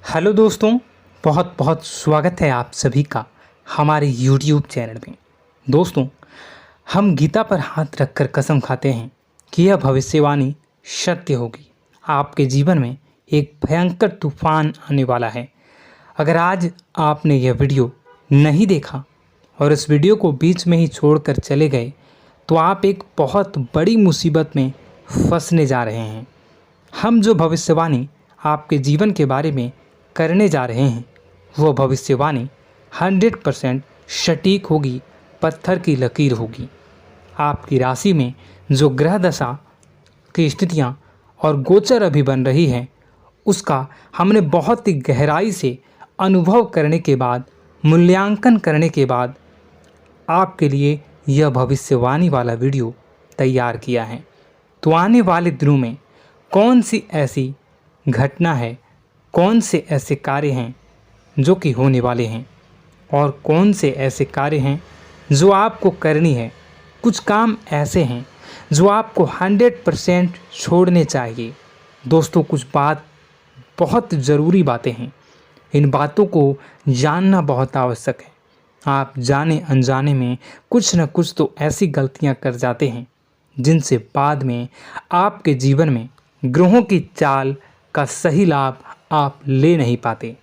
Hello दोस्तों, बहुत बहुत स्वागत है आप सभी का हमारे YouTube चैनल में। दोस्तों, हम गीता पर हाथ रखकर कसम खाते हैं कि यह भविष्यवाणी सत्य होगी। आपके जीवन में एक भयंकर तूफान आने वाला है। अगर आज आपने यह वीडियो नहीं देखा और इस वीडियो को बीच में ही छोड़कर चले गए तो आप एक बहुत बड़ी मुसीबत में फंसने जा रहे हैं। हम जो भविष्यवाणी आपके जीवन के बारे में करने जा रहे हैं वो भविष्यवाणी 100% सटीक होगी, पत्थर की लकीर होगी। आपकी राशि में जो ग्रह दशा की स्थितियां और गोचर अभी बन रही है उसका हमने बहुत ही गहराई से अनुभव करने के बाद, मूल्यांकन करने के बाद आपके लिए यह भविष्यवाणी वाला वीडियो तैयार किया है। तो आने वाले दिनों में कौन सी ऐसी घटना है, कौन से ऐसे कार्य हैं जो कि होने वाले हैं और कौन से ऐसे कार्य हैं जो आपको करनी है। कुछ काम ऐसे हैं जो आपको 100% छोड़ने चाहिए। दोस्तों, कुछ बात बहुत ज़रूरी बातें हैं। इन बातों को जानना बहुत आवश्यक है। आप जाने अनजाने में कुछ न कुछ तो ऐसी गलतियां कर जाते हैं जिनसे बाद में आपके जीवन में ग्रहों की चाल का सही लाभ आप ले नहीं पाते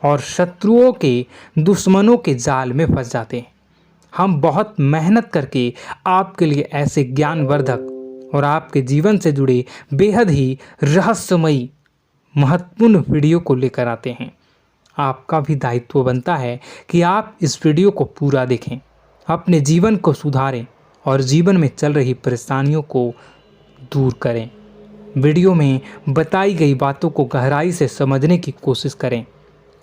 और शत्रुओं के, दुश्मनों के जाल में फंस जाते हैं। हम बहुत मेहनत करके आपके लिए ऐसे ज्ञानवर्धक और आपके जीवन से जुड़े बेहद ही रहस्यमयी महत्वपूर्ण वीडियो को लेकर आते हैं। आपका भी दायित्व बनता है कि आप इस वीडियो को पूरा देखें, अपने जीवन को सुधारें और जीवन में चल रही परेशानियों को दूर करें। वीडियो में बताई गई बातों को गहराई से समझने की कोशिश करें।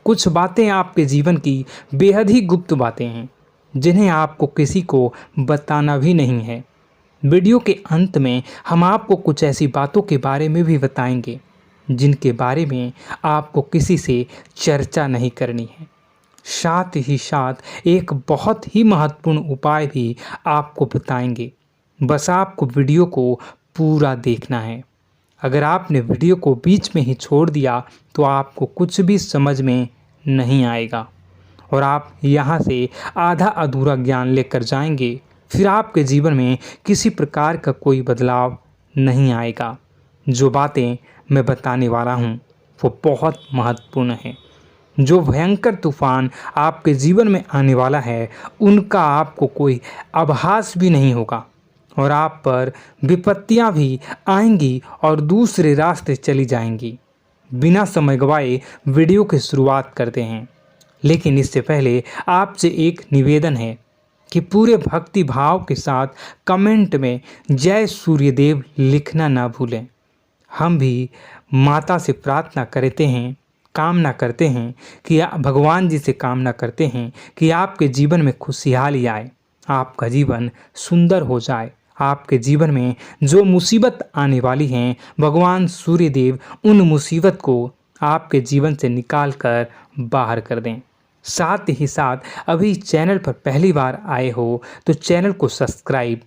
कुछ बातें आपके जीवन की बेहद ही गुप्त बातें हैं जिन्हें आपको किसी को बताना भी नहीं है। वीडियो के अंत में हम आपको कुछ ऐसी बातों के बारे में भी बताएंगे जिनके बारे में आपको किसी से चर्चा नहीं करनी है। साथ ही साथ एक बहुत ही महत्वपूर्ण उपाय भी आपको बताएंगे। बस आपको वीडियो को पूरा देखना है। अगर आपने वीडियो को बीच में ही छोड़ दिया तो आपको कुछ भी समझ में नहीं आएगा और आप यहाँ से आधा अधूरा ज्ञान लेकर जाएंगे। फिर आपके जीवन में किसी प्रकार का कोई बदलाव नहीं आएगा। जो बातें मैं बताने वाला हूँ वो बहुत महत्वपूर्ण है। जो भयंकर तूफान आपके जीवन में आने वाला है उनका आपको कोई आभास भी नहीं होगा और आप पर विपत्तियां भी आएंगी और दूसरे रास्ते चली जाएंगी। बिना समय गवाए वीडियो की शुरुआत करते हैं, लेकिन इससे पहले आपसे एक निवेदन है कि पूरे भक्ति भाव के साथ कमेंट में जय सूर्यदेव लिखना ना भूलें। हम भी माता से प्रार्थना करते हैं, कामना करते हैं कि भगवान जी से कामना करते हैं कि आपके जीवन में खुशहाली आए, आपका जीवन सुंदर हो जाए। आपके जीवन में जो मुसीबत आने वाली हैं भगवान सूर्यदेव उन मुसीबत को आपके जीवन से निकाल कर बाहर कर दें। साथ ही साथ अभी चैनल पर पहली बार आए हो तो चैनल को सब्सक्राइब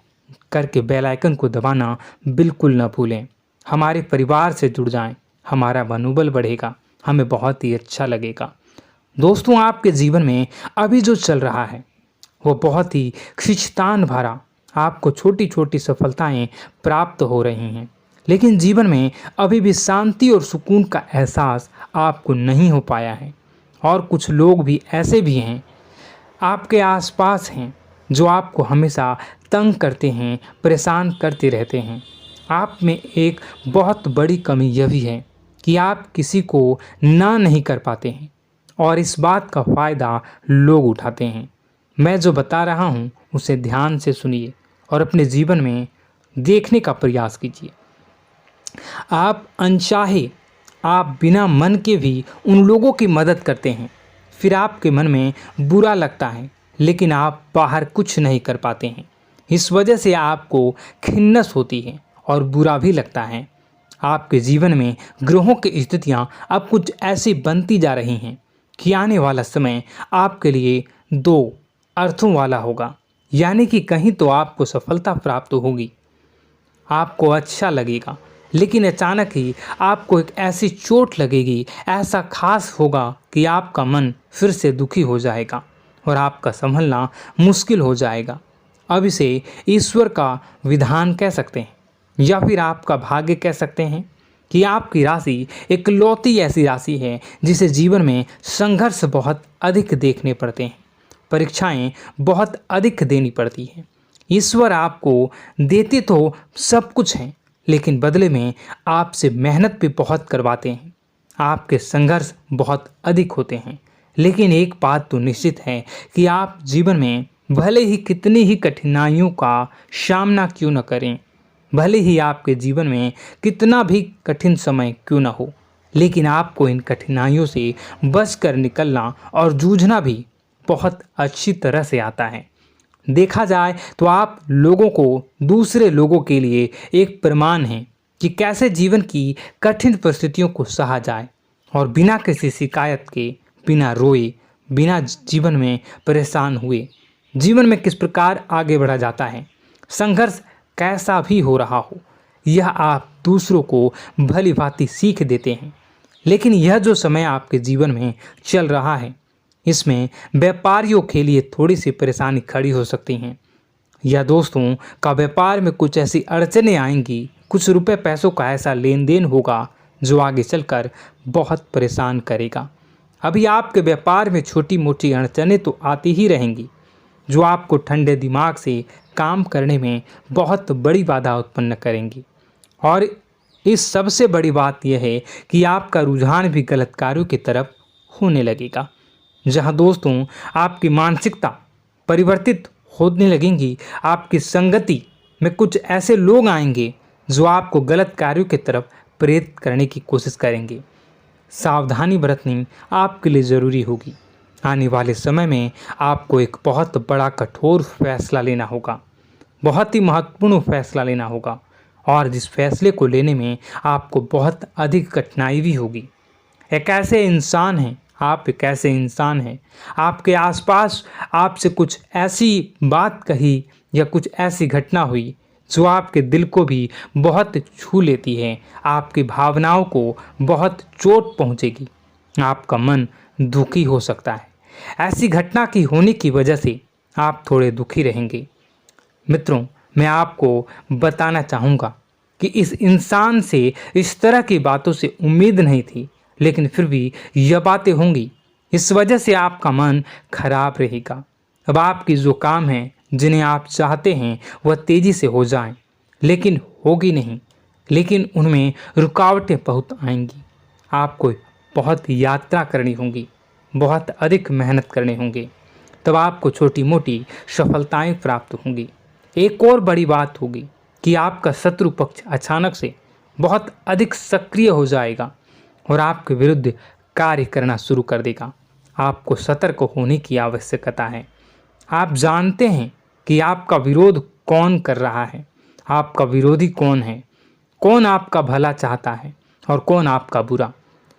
करके बेल आइकन को दबाना बिल्कुल न भूलें। हमारे परिवार से जुड़ जाएं, हमारा मनोबल बढ़ेगा, हमें बहुत ही अच्छा लगेगा। दोस्तों, आपके जीवन में अभी जो चल रहा है वो बहुत ही खींचतान भरा, आपको छोटी छोटी सफलताएं प्राप्त हो रही हैं, लेकिन जीवन में अभी भी शांति और सुकून का एहसास आपको नहीं हो पाया है। और कुछ लोग भी ऐसे भी हैं आपके आसपास हैं जो आपको हमेशा तंग करते हैं, परेशान करते रहते हैं। आप में एक बहुत बड़ी कमी यह भी है कि आप किसी को ना नहीं कर पाते हैं और इस बात का फ़ायदा लोग उठाते हैं। मैं जो बता रहा हूँ उसे ध्यान से सुनिए और अपने जीवन में देखने का प्रयास कीजिए। आप अनचाहे, आप बिना मन के भी उन लोगों की मदद करते हैं, फिर आपके मन में बुरा लगता है लेकिन आप बाहर कुछ नहीं कर पाते हैं। इस वजह से आपको खिन्नस होती है और बुरा भी लगता है। आपके जीवन में ग्रहों की स्थितियाँ अब कुछ ऐसी बनती जा रही हैं कि आने वाला समय आपके लिए दो अर्थों वाला होगा। यानी कि कहीं तो आपको सफलता प्राप्त होगी, आपको अच्छा लगेगा लेकिन अचानक ही आपको एक ऐसी चोट लगेगी, ऐसा खास होगा कि आपका मन फिर से दुखी हो जाएगा और आपका संभलना मुश्किल हो जाएगा। अब इसे ईश्वर का विधान कह सकते हैं या फिर आपका भाग्य कह सकते हैं कि आपकी राशि इकलौती ऐसी राशि है जिसे जीवन में संघर्ष बहुत अधिक देखने पड़ते हैं, परीक्षाएं बहुत अधिक देनी पड़ती हैं। ईश्वर आपको देते तो सब कुछ हैं, लेकिन बदले में आपसे मेहनत भी बहुत करवाते हैं। आपके संघर्ष बहुत अधिक होते हैं, लेकिन एक बात तो निश्चित है कि आप जीवन में भले ही कितनी ही कठिनाइयों का सामना क्यों न करें, भले ही आपके जीवन में कितना भी कठिन समय क्यों न हो, लेकिन आपको इन कठिनाइयों से बच कर निकलना और जूझना भी बहुत अच्छी तरह से आता है। देखा जाए तो आप लोगों को दूसरे लोगों के लिए एक प्रमाण हैं कि कैसे जीवन की कठिन परिस्थितियों को सहा जाए और बिना किसी शिकायत के, बिना रोए, बिना जीवन में परेशान हुए जीवन में किस प्रकार आगे बढ़ा जाता है। संघर्ष कैसा भी हो रहा हो, यह आप दूसरों को भली भांति सीख देते हैं। लेकिन यह जो समय आपके जीवन में चल रहा है, इसमें व्यापारियों के लिए थोड़ी सी परेशानी खड़ी हो सकती हैं, या दोस्तों का व्यापार में कुछ ऐसी अड़चनें आएंगी, कुछ रुपए पैसों का ऐसा लेन देन होगा जो आगे चलकर बहुत परेशान करेगा। अभी आपके व्यापार में छोटी मोटी अड़चनें तो आती ही रहेंगी, जो आपको ठंडे दिमाग से काम करने में बहुत बड़ी बाधा उत्पन्न करेंगी। और इस सबसे बड़ी बात यह है कि आपका रुझान भी गलत कार्यों की तरफ होने लगेगा, जहां दोस्तों आपकी मानसिकता परिवर्तित होने लगेंगी। आपकी संगति में कुछ ऐसे लोग आएंगे जो आपको गलत कार्यों की तरफ प्रेरित करने की कोशिश करेंगे। सावधानी बरतनी आपके लिए ज़रूरी होगी। आने वाले समय में आपको एक बहुत बड़ा कठोर फैसला लेना होगा, बहुत ही महत्वपूर्ण फैसला लेना होगा, और जिस फैसले को लेने में आपको बहुत अधिक कठिनाई भी होगी। एक ऐसे इंसान हैं, आप एक ऐसे इंसान हैं, आपके आसपास आपसे कुछ ऐसी बात कही या कुछ ऐसी घटना हुई जो आपके दिल को भी बहुत छू लेती है, आपकी भावनाओं को बहुत चोट पहुंचेगी, आपका मन दुखी हो सकता है। ऐसी घटना की होने की वजह से आप थोड़े दुखी रहेंगे। मित्रों, मैं आपको बताना चाहूँगा कि इस इंसान से इस तरह की बातों से उम्मीद नहीं थी, लेकिन फिर भी यह बातें होंगी। इस वजह से आपका मन खराब रहेगा। अब आपकी जो काम है, जिन्हें आप चाहते हैं वह तेज़ी से हो जाएं, लेकिन होगी नहीं, लेकिन उनमें रुकावटें बहुत आएंगी। आपको बहुत यात्रा करनी होगी, बहुत अधिक मेहनत करने होंगे, तब आपको छोटी मोटी सफलताएं प्राप्त होंगी। एक और बड़ी बात होगी कि आपका शत्रु पक्ष अचानक से बहुत अधिक सक्रिय हो जाएगा और आपके विरुद्ध कार्य करना शुरू कर देगा। आपको सतर्क होने की आवश्यकता है। आप जानते हैं कि आपका विरोध कौन कर रहा है, आपका विरोधी कौन है, कौन आपका भला चाहता है और कौन आपका बुरा।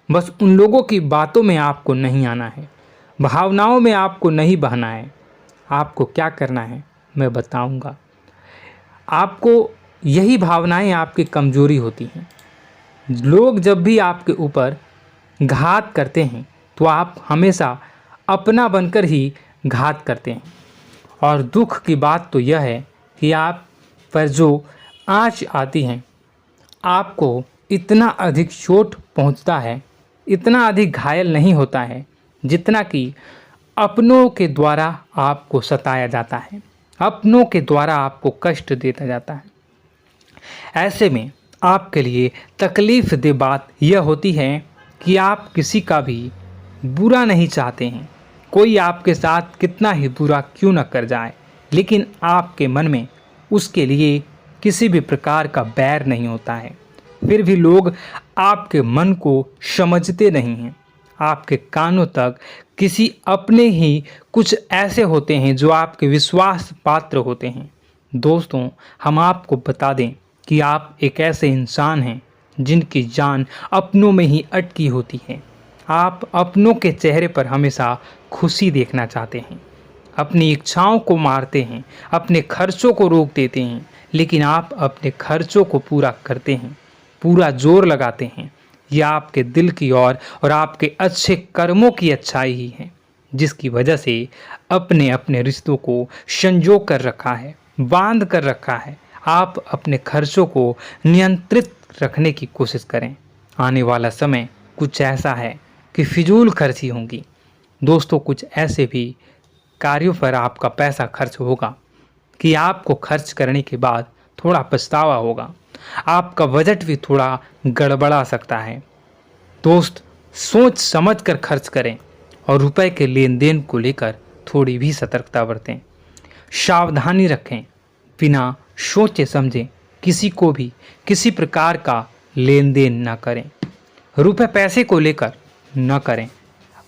बस उन लोगों की बातों में आपको नहीं आना है, भावनाओं में आपको नहीं बहना है। आपको क्या करना है मैं बताऊंगा। आपको यही भावनाएं आपकी कमजोरी होती हैं। लोग जब भी आपके ऊपर घात करते हैं तो आप हमेशा अपना बनकर ही घात करते हैं। और दुख की बात तो यह है कि आप पर जो आँच आती है, आपको इतना अधिक चोट पहुंचता है, इतना अधिक घायल नहीं होता है जितना कि अपनों के द्वारा आपको सताया जाता है, अपनों के द्वारा आपको कष्ट देता जाता है। ऐसे में आपके लिए तकलीफ़ दे बात यह होती है कि आप किसी का भी बुरा नहीं चाहते हैं। कोई आपके साथ कितना ही बुरा क्यों न कर जाए, लेकिन आपके मन में उसके लिए किसी भी प्रकार का बैर नहीं होता है। फिर भी लोग आपके मन को समझते नहीं हैं। आपके कानों तक किसी अपने ही कुछ ऐसे होते हैं जो आपके विश्वास पात्र होते हैं। दोस्तों, हम आपको बता दें कि आप एक ऐसे इंसान हैं जिनकी जान अपनों में ही अटकी होती है। आप अपनों के चेहरे पर हमेशा खुशी देखना चाहते हैं, अपनी इच्छाओं को मारते हैं, अपने खर्चों को रोक देते हैं, लेकिन आप अपने खर्चों को पूरा करते हैं। पूरा जोर लगाते हैं, यह आपके दिल की और आपके अच्छे कर्मों की अच्छाई ही है, जिसकी वजह से अपने अपने रिश्तों को संजो कर रखा है, बांध कर रखा है। आप अपने खर्चों को नियंत्रित रखने की कोशिश करें। आने वाला समय कुछ ऐसा है कि फिजूल खर्ची होंगी। दोस्तों, कुछ ऐसे भी कार्यों पर आपका पैसा खर्च होगा कि आपको खर्च करने के बाद थोड़ा पछतावा होगा। आपका बजट भी थोड़ा गड़बड़ा सकता है। दोस्त, सोच समझ कर खर्च करें और रुपए के लेन देन को लेकर थोड़ी भी सतर्कता बरतें। सावधानी रखें, बिना सोचे समझे किसी को भी किसी प्रकार का लेन देन न करें। रुपए पैसे को लेकर न करें,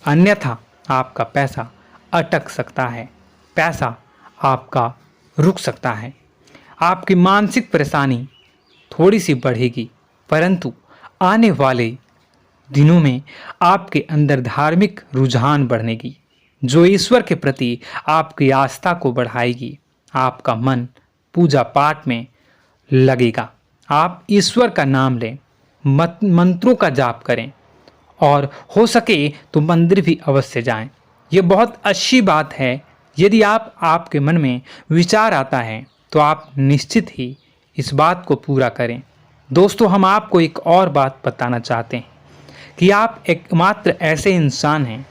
अन्यथा आपका पैसा अटक सकता है, पैसा आपका रुक सकता है। आपकी मानसिक परेशानी थोड़ी सी बढ़ेगी, परंतु आने वाले दिनों में आपके अंदर धार्मिक रुझान बढ़नेगी, जो ईश्वर के प्रति आपकी आस्था को बढ़ाएगी। आपका मन पूजा पाठ में लगेगा। आप ईश्वर का नाम लें, मंत्रों का जाप करें और हो सके तो मंदिर भी अवश्य जाएं। ये बहुत अच्छी बात है। यदि आपके मन में विचार आता है तो आप निश्चित ही इस बात को पूरा करें। दोस्तों, हम आपको एक और बात बताना चाहते हैं कि आप एकमात्र ऐसे इंसान हैं,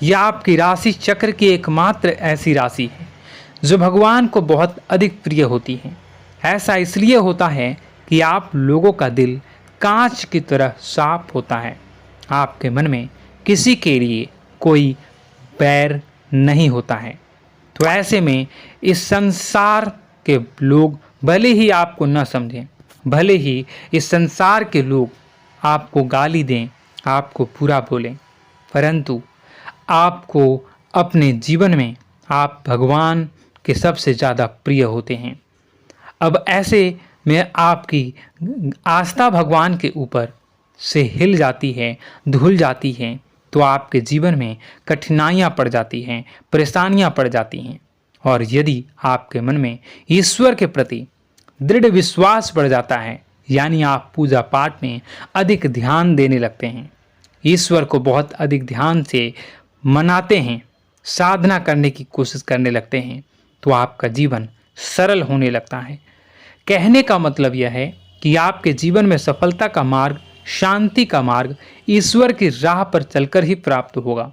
यह आपकी राशि चक्र की एकमात्र ऐसी राशि है जो भगवान को बहुत अधिक प्रिय होती है। ऐसा इसलिए होता है कि आप लोगों का दिल कांच की तरह साफ होता है। आपके मन में किसी के लिए कोई बैर नहीं होता है। तो ऐसे में इस संसार के लोग भले ही आपको न समझें, भले ही इस संसार के लोग आपको गाली दें, आपको बुरा बोलें, परंतु आपको अपने जीवन में आप भगवान के सबसे ज़्यादा प्रिय होते हैं। अब ऐसे में आपकी आस्था भगवान के ऊपर से हिल जाती है, धुल जाती है, तो आपके जीवन में कठिनाइयाँ पड़ जाती हैं, परेशानियाँ पड़ जाती हैं। और यदि आपके मन में ईश्वर के प्रति दृढ़ विश्वास बढ़ जाता है, यानी आप पूजा पाठ में अधिक ध्यान देने लगते हैं, ईश्वर को बहुत अधिक ध्यान से मनाते हैं, साधना करने की कोशिश करने लगते हैं, तो आपका जीवन सरल होने लगता है। कहने का मतलब यह है कि आपके जीवन में सफलता का मार्ग, शांति का मार्ग ईश्वर की राह पर चलकर ही प्राप्त होगा।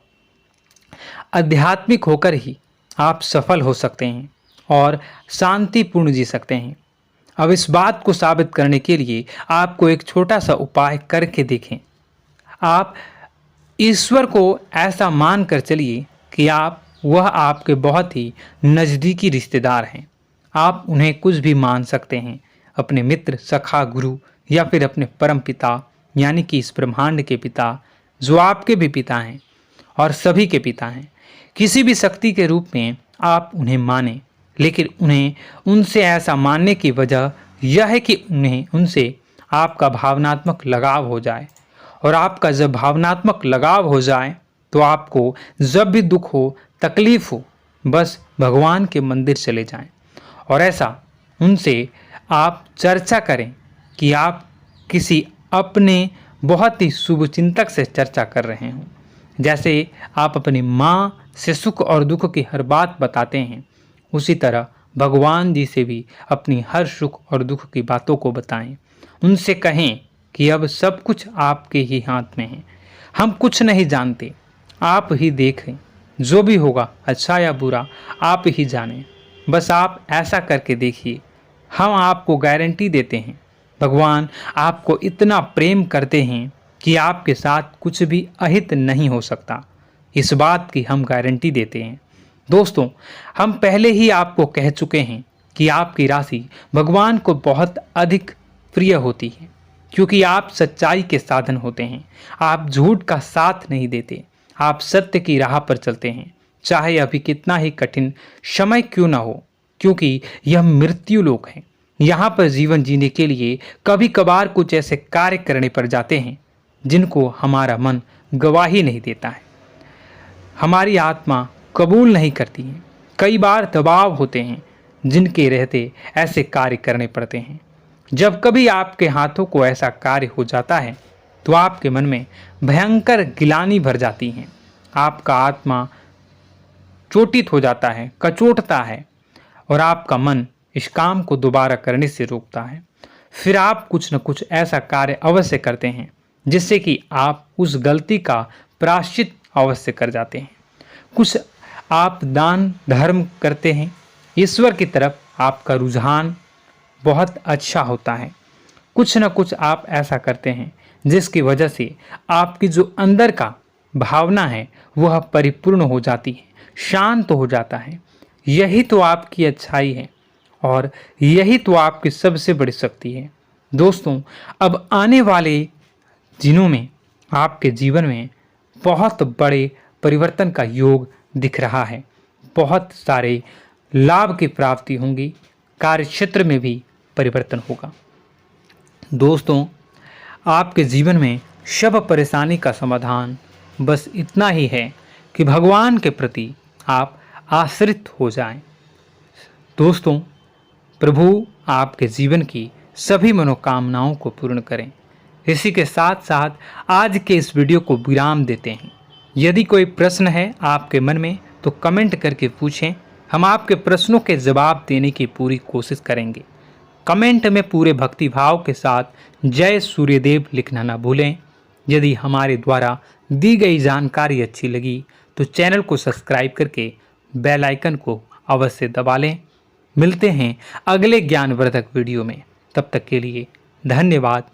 आध्यात्मिक होकर ही आप सफल हो सकते हैं और शांतिपूर्ण जी सकते हैं। अब इस बात को साबित करने के लिए आपको एक छोटा सा उपाय करके देखें। आप ईश्वर को ऐसा मान कर चलिए कि वह आपके बहुत ही नज़दीकी रिश्तेदार हैं। आप उन्हें कुछ भी मान सकते हैं, अपने मित्र, सखा, गुरु या फिर अपने परम पिता, यानी कि इस ब्रह्मांड के पिता, जो आपके भी पिता हैं और सभी के पिता हैं। किसी भी शक्ति के रूप में आप उन्हें मानें, लेकिन उन्हें उनसे ऐसा मानने की वजह यह है कि उनसे आपका भावनात्मक लगाव हो जाए। और आपका जब भावनात्मक लगाव हो जाए तो आपको जब भी दुख हो, तकलीफ हो, बस भगवान के मंदिर चले जाएं और ऐसा उनसे आप चर्चा करें कि आप किसी अपने बहुत ही शुभचिंतक से चर्चा कर रहे हों। जैसे आप अपनी माँ से सुख और दुख की हर बात बताते हैं, उसी तरह भगवान जी से भी अपनी हर सुख और दुख की बातों को बताएं। उनसे कहें कि अब सब कुछ आपके ही हाथ में है, हम कुछ नहीं जानते, आप ही देखें, जो भी होगा अच्छा या बुरा आप ही जानें। बस आप ऐसा करके देखिए, हम आपको गारंटी देते हैं भगवान आपको इतना प्रेम करते हैं कि आपके साथ कुछ भी अहित नहीं हो सकता। इस बात की हम गारंटी देते हैं। दोस्तों, हम पहले ही आपको कह चुके हैं कि आपकी राशि भगवान को बहुत अधिक प्रिय होती है, क्योंकि आप सच्चाई के साधन होते हैं। आप झूठ का साथ नहीं देते, आप सत्य की राह पर चलते हैं, चाहे अभी कितना ही कठिन समय क्यों ना हो, क्योंकि यह मृत्यु लोक है। यहाँ पर जीवन जीने के लिए कभी कभार कुछ ऐसे कार्य करने पड़ जाते हैं जिनको हमारा मन गवाही नहीं देता है, हमारी आत्मा कबूल नहीं करती है। कई बार दबाव होते हैं जिनके रहते ऐसे कार्य करने पड़ते हैं। जब कभी आपके हाथों को ऐसा कार्य हो जाता है तो आपके मन में भयंकर गिलानी भर जाती है। आपका आत्मा चोटित हो जाता है, कचोटता है और आपका मन इस काम को दोबारा करने से रोकता है। फिर आप कुछ न कुछ ऐसा कार्य अवश्य करते हैं जिससे कि आप उस गलती का प्रायश्चित अवश्य कर जाते हैं। कुछ आप दान धर्म करते हैं। ईश्वर की तरफ आपका रुझान बहुत अच्छा होता है। कुछ न कुछ आप ऐसा करते हैं जिसकी वजह से आपकी जो अंदर का भावना है वह परिपूर्ण हो जाती है, शांत हो जाता है। यही तो आपकी अच्छाई है और यही तो आपकी सबसे बड़ी शक्ति है। दोस्तों, अब आने वाले दिनों में आपके जीवन में बहुत बड़े परिवर्तन का योग दिख रहा है। बहुत सारे लाभ की प्राप्ति होंगी, कार्यक्षेत्र में भी परिवर्तन होगा। दोस्तों, आपके जीवन में सब परेशानी का समाधान बस इतना ही है कि भगवान के प्रति आप आश्रित हो जाएं। दोस्तों, प्रभु आपके जीवन की सभी मनोकामनाओं को पूर्ण करें। इसी के साथ साथ आज के इस वीडियो को विराम देते हैं। यदि कोई प्रश्न है आपके मन में तो कमेंट करके पूछें, हम आपके प्रश्नों के जवाब देने की पूरी कोशिश करेंगे। कमेंट में पूरे भक्तिभाव के साथ जय सूर्यदेव लिखना ना भूलें। यदि हमारे द्वारा दी गई जानकारी अच्छी लगी तो चैनल को सब्सक्राइब करके बेल आइकन को अवश्य दबा लें। मिलते हैं अगले ज्ञानवर्धक वीडियो में। तब तक के लिए धन्यवाद।